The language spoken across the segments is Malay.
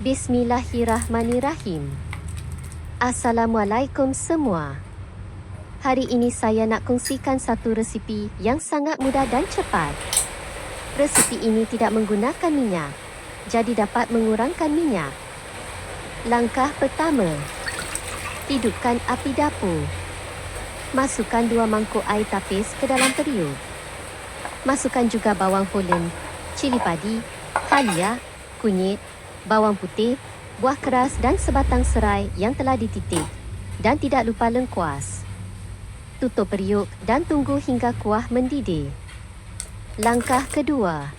Bismillahirrahmanirrahim. Assalamualaikum semua. Hari ini saya nak kongsikan satu resipi yang sangat mudah dan cepat. Resipi ini tidak menggunakan minyak, jadi dapat mengurangkan minyak. Langkah pertama, hidupkan api dapur. Masukkan 2 mangkuk air tapis ke dalam periuk. Masukkan juga bawang holland, cili padi, halia, kunyit, bawang putih, buah keras dan sebatang serai yang telah dititik, dan tidak lupa lengkuas. Tutup periuk dan tunggu hingga kuah mendidih. Langkah kedua,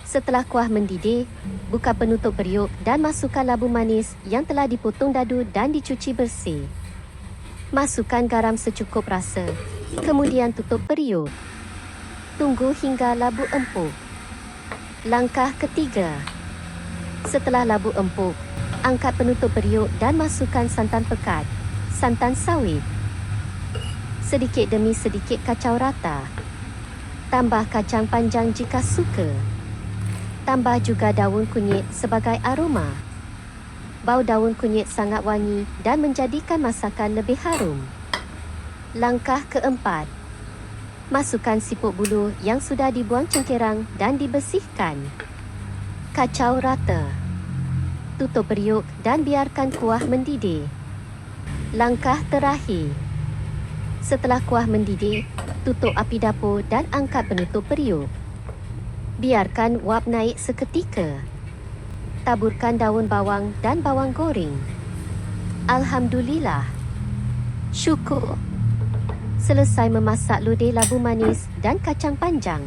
setelah kuah mendidih, buka penutup periuk dan masukkan labu manis yang telah dipotong dadu dan dicuci bersih. Masukkan garam secukup rasa, kemudian tutup periuk. Tunggu hingga labu empuk. Langkah ketiga, setelah labu empuk, angkat penutup periuk dan masukkan santan pekat, santan sawit. Sedikit demi sedikit kacau rata. Tambah kacang panjang jika suka. Tambah juga daun kunyit sebagai aroma. Bau daun kunyit sangat wangi dan menjadikan masakan lebih harum. Langkah keempat, masukkan siput bulu yang sudah dibuang cengkerang dan dibersihkan. Kacau rata. Tutup periuk dan biarkan kuah mendidih. Langkah terakhir, setelah kuah mendidih, tutup api dapur dan angkat penutup periuk. Biarkan uap naik seketika. Taburkan daun bawang dan bawang goreng. Alhamdulillah. Syukur. Selesai memasak lodeh labu manis dan kacang panjang.